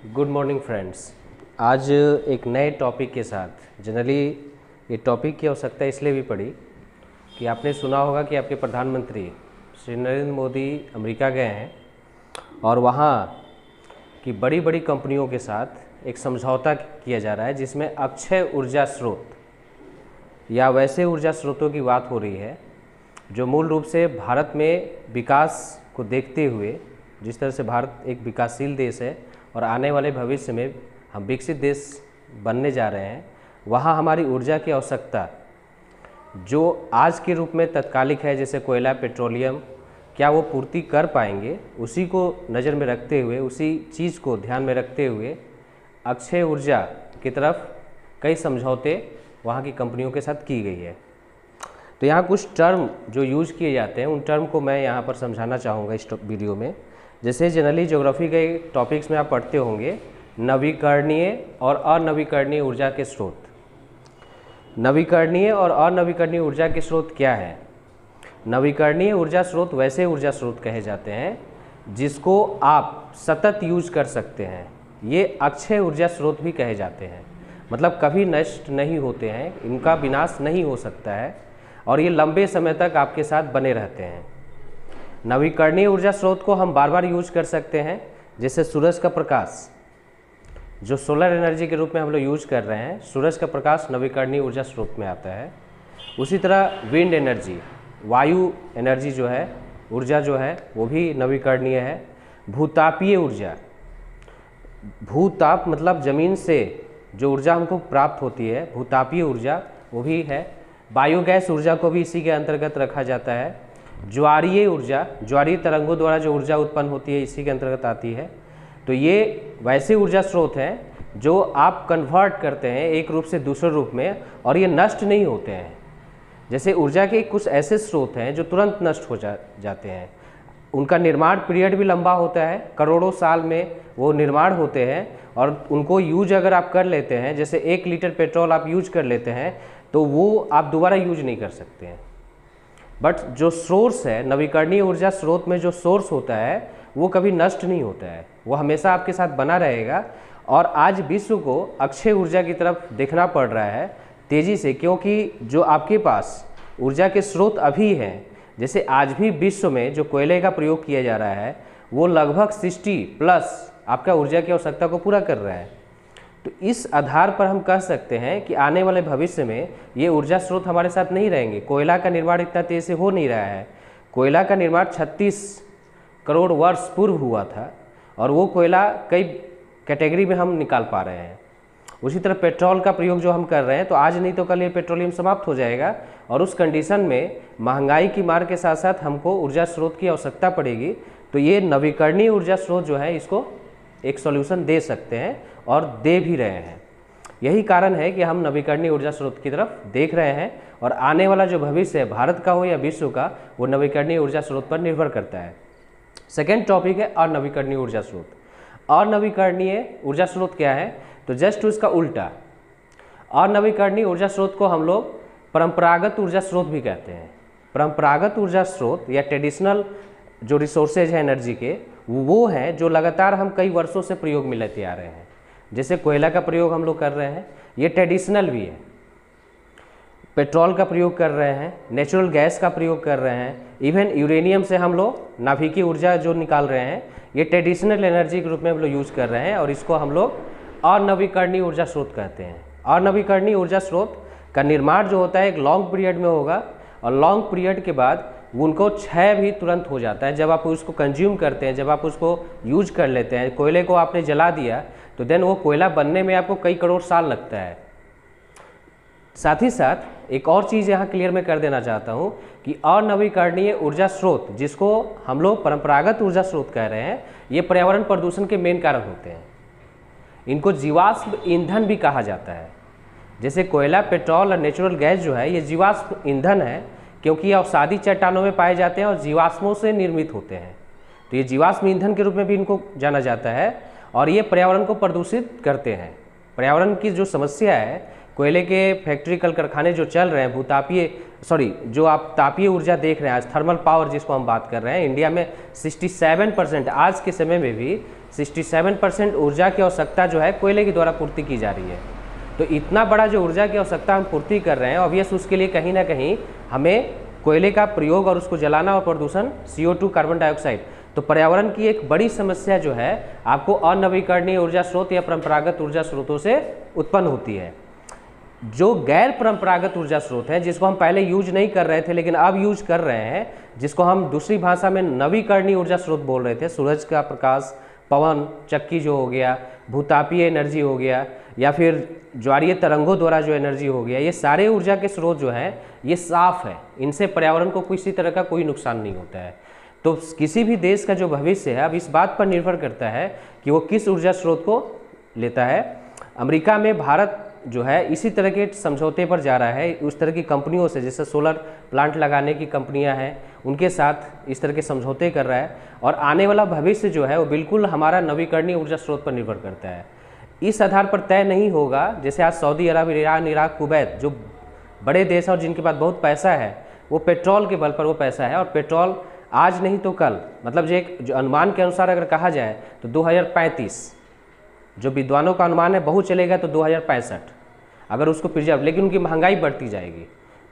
Good morning friends. आज एक नए टॉपिक के साथ, जनरली ये टॉपिक की आवश्यकता इसलिए भी पड़ी कि आपने सुना होगा कि आपके प्रधानमंत्री श्री नरेंद्र मोदी अमेरिका गए हैं और वहाँ की बड़ी बड़ी कंपनियों के साथ एक समझौता किया जा रहा है जिसमें अक्षय ऊर्जा स्रोत या वैसे ऊर्जा स्रोतों की बात हो रही है जो मूल रूप से भारत में विकास को देखते हुए, जिस तरह से भारत एक विकासशील देश है और आने वाले भविष्य में हम विकसित देश बनने जा रहे हैं, वहाँ हमारी ऊर्जा की आवश्यकता जो आज के रूप में तत्कालिक है, जैसे कोयला, पेट्रोलियम, क्या वो पूर्ति कर पाएंगे, उसी को नज़र में रखते हुए, उसी चीज़ को ध्यान में रखते हुए अक्षय ऊर्जा की तरफ कई समझौते वहाँ की कंपनियों के साथ की गई है। तो यहाँ कुछ टर्म जो यूज़ किए जाते हैं उन टर्म को मैं यहाँ पर समझाना चाहूँगा इस वीडियो में। जैसे जनरली ज्योग्राफी के टॉपिक्स में आप पढ़ते होंगे नवीकरणीय और अनवीकरणीय ऊर्जा के स्रोत। नवीकरणीय और अनवीकरणीय ऊर्जा के स्रोत क्या है? नवीकरणीय ऊर्जा स्रोत वैसे ऊर्जा स्रोत कहे जाते हैं जिसको आप सतत यूज कर सकते हैं। ये अक्षय ऊर्जा स्रोत भी कहे जाते हैं, मतलब कभी नष्ट नहीं होते हैं, इनका विनाश नहीं हो सकता है और ये लंबे समय तक आपके साथ बने रहते हैं। नवीकरणीय ऊर्जा स्रोत को हम बार बार यूज कर सकते हैं, जैसे सूरज का प्रकाश जो सोलर एनर्जी के रूप में हम लोग यूज कर रहे हैं, सूरज का प्रकाश नवीकरणीय ऊर्जा स्रोत में आता है। उसी तरह विंड एनर्जी, वायु एनर्जी जो है, ऊर्जा जो है वो भी नवीकरणीय है। भूतापीय ऊर्जा, भूताप मतलब ज़मीन से जो ऊर्जा हमको प्राप्त होती है, भूतापीय ऊर्जा वो भी है। बायोगैस ऊर्जा को भी इसी के अंतर्गत रखा जाता है। ज्वारीय ऊर्जा, ज्वारीय तरंगों द्वारा जो ऊर्जा उत्पन्न होती है इसी के अंतर्गत आती है। तो ये वैसे ऊर्जा स्रोत हैं जो आप कन्वर्ट करते हैं एक रूप से दूसरे रूप में और ये नष्ट नहीं होते हैं। जैसे ऊर्जा के कुछ ऐसे स्रोत हैं जो तुरंत नष्ट हो जाते हैं, उनका निर्माण पीरियड भी लंबा होता है, करोड़ों साल में वो निर्माण होते हैं और उनको यूज अगर आप कर लेते हैं, जैसे 1 लीटर पेट्रोल आप यूज कर लेते हैं तो वो आप दोबारा यूज नहीं कर सकते हैं। बट जो सोर्स है, नवीकरणीय ऊर्जा स्रोत में जो सोर्स होता है वो कभी नष्ट नहीं होता है, वो हमेशा आपके साथ बना रहेगा। और आज विश्व को अक्षय ऊर्जा की तरफ देखना पड़ रहा है तेज़ी से, क्योंकि जो आपके पास ऊर्जा के स्रोत अभी हैं, जैसे आज भी विश्व में जो कोयले का प्रयोग किया जा रहा है वो लगभग 60+ आपका ऊर्जा की आवश्यकता को पूरा कर रहा है। तो इस आधार पर हम कह सकते हैं कि आने वाले भविष्य में ये ऊर्जा स्रोत हमारे साथ नहीं रहेंगे। कोयला का निर्माण इतना तेज़ से हो नहीं रहा है। कोयला का निर्माण 36 करोड़ वर्ष पूर्व हुआ था और वो कोयला कई कैटेगरी में हम निकाल पा रहे हैं। उसी तरह पेट्रोल का प्रयोग जो हम कर रहे हैं, तो आज नहीं तो कल ये पेट्रोलियम समाप्त हो जाएगा और उस कंडीशन में महंगाई की मार के साथ साथ हमको ऊर्जा स्रोत की आवश्यकता पड़ेगी। तो ये नवीकरणीय ऊर्जा स्रोत जो है इसको एक सॉल्यूशन दे सकते हैं और दे भी रहे हैं। यही कारण है कि हम नवीकरणीय ऊर्जा स्रोत की तरफ देख रहे हैं और आने वाला जो भविष्य है भारत का हो या विश्व का, वो नवीकरणीय ऊर्जा स्रोत पर निर्भर करता है। सेकेंड टॉपिक है अनवीकरणीय ऊर्जा स्रोत। अनवीकरणीय ऊर्जा स्रोत क्या है? तो जस्ट उसका उल्टा, अनवीकरणीय ऊर्जा स्रोत को हम लोग परंपरागत ऊर्जा स्रोत भी कहते हैं। परंपरागत ऊर्जा स्रोत या ट्रेडिशनल जो रिसोर्सेज है एनर्जी के, वो हैं जो लगातार हम कई वर्षों से प्रयोग में लेते आ रहे हैं। जैसे कोयला का प्रयोग हम लोग कर रहे हैं, ये ट्रेडिशनल भी है। पेट्रोल का प्रयोग कर रहे हैं, नेचुरल गैस का प्रयोग कर रहे हैं, इवन यूरेनियम से हम लोग नाभिकीय ऊर्जा जो निकाल रहे हैं, ये ट्रेडिशनल एनर्जी के रूप में हम लोग यूज़ कर रहे हैं और इसको हम लोग अनवीकरणीय ऊर्जा स्रोत कहते हैं। अनवीकरणीय ऊर्जा स्रोत का निर्माण जो होता है एक लॉन्ग पीरियड में होगा और लॉन्ग पीरियड के बाद उनको क्षय भी तुरंत हो जाता है। जब आप उसको कंज्यूम करते हैं, जब आप उसको यूज कर लेते हैं, कोयले को आपने जला दिया तो देन वो कोयला बनने में आपको कई करोड़ साल लगता है। साथ ही साथ एक और चीज़ यहाँ क्लियर मैं कर देना चाहता हूँ कि अनवीकरणीय ऊर्जा स्रोत, जिसको हम लोग परंपरागत ऊर्जा स्रोत कह रहे हैं, ये पर्यावरण प्रदूषण के मेन कारण होते हैं। इनको जीवाश्म ईंधन भी कहा जाता है। जैसे कोयला, पेट्रोल और नेचुरल गैस जो है ये जीवाश्म ईंधन है, क्योंकि ये अवसादी चट्टानों में पाए जाते हैं और जीवाश्मों से निर्मित होते हैं। तो ये जीवाश्म ईंधन के रूप में भी इनको जाना जाता है और ये पर्यावरण को प्रदूषित करते हैं। पर्यावरण की जो समस्या है, कोयले के फैक्ट्री कल कारखाने जो चल रहे हैं, जो आप तापीय ऊर्जा देख रहे हैं आज, थर्मल पावर जिसको हम बात कर रहे हैं, इंडिया में 67% आज के समय में भी 67% ऊर्जा की आवश्यकता जो है कोयले के द्वारा पूर्ति की जा रही है। तो इतना बड़ा जो ऊर्जा की आवश्यकता हम पूर्ति कर रहे हैं, ऑब्वियस उसके लिए कहीं ना कहीं हमें कोयले का प्रयोग और उसको जलाना और प्रदूषण CO2 कार्बन डाइऑक्साइड, तो पर्यावरण की एक बड़ी समस्या जो है आपको अनवीकरणीय ऊर्जा स्रोत या परंपरागत ऊर्जा स्रोतों से उत्पन्न होती है। जो गैर परंपरागत ऊर्जा स्रोत है, जिसको हम पहले यूज नहीं कर रहे थे लेकिन अब यूज कर रहे हैं, जिसको हम दूसरी भाषा में नवीकरणीय ऊर्जा स्रोत बोल रहे थे, सूरज का प्रकाश, पवन चक्की जो हो गया, भूतापीय एनर्जी हो गया, या फिर ज्वारीय तरंगों द्वारा जो एनर्जी हो गया, ये सारे ऊर्जा के स्रोत जो हैं ये साफ है, इनसे पर्यावरण को किसी तरह का कोई नुकसान नहीं होता है। तो किसी भी देश का जो भविष्य है अब इस बात पर निर्भर करता है कि वो किस ऊर्जा स्रोत को लेता है। अमेरिका में भारत जो है इसी तरह के समझौते पर जा रहा है, उस तरह की कंपनियों से, जैसे सोलर प्लांट लगाने की कंपनियां हैं उनके साथ इस तरह के समझौते कर रहा है, और आने वाला भविष्य जो है वो बिल्कुल हमारा नवीकरणीय ऊर्जा स्रोत पर निर्भर करता है। इस आधार पर तय नहीं होगा, जैसे आज सऊदी अरब, ईरान, इराक, कुवैत जो बड़े देश हैं और जिनके पास बहुत पैसा है, वो पेट्रोल के बल पर वो पैसा है, और पेट्रोल आज नहीं तो कल, मतलब जो अनुमान के अनुसार अगर कहा जाए तो 2035, जो विद्वानों का अनुमान है, बहुत चलेगा तो 2065 अगर उसको प्रिजर्व, लेकिन उनकी महंगाई बढ़ती जाएगी।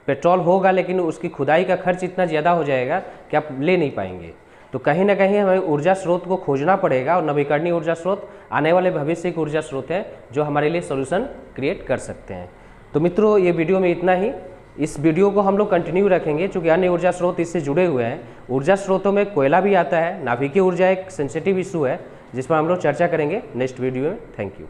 पेट्रोल होगा लेकिन उसकी खुदाई का खर्च इतना ज़्यादा हो जाएगा कि आप ले नहीं पाएंगे। तो कहीं ना कहीं हमें ऊर्जा स्रोत को खोजना पड़ेगा, और नवीकरणीय ऊर्जा स्रोत आने वाले भविष्य की ऊर्जा स्रोत है जो हमारे लिए सोल्यूशन क्रिएट कर सकते हैं। तो मित्रों, ये वीडियो में इतना ही। इस वीडियो को हम लोग कंटिन्यू रखेंगे क्योंकि अन्य ऊर्जा स्रोत इससे जुड़े हुए हैं। ऊर्जा स्रोतों में कोयला भी आता है, नाभिकीय ऊर्जा एक सेंसिटिव इशू है जिस पर हम लोग चर्चा करेंगे नेक्स्ट वीडियो में। Thank you.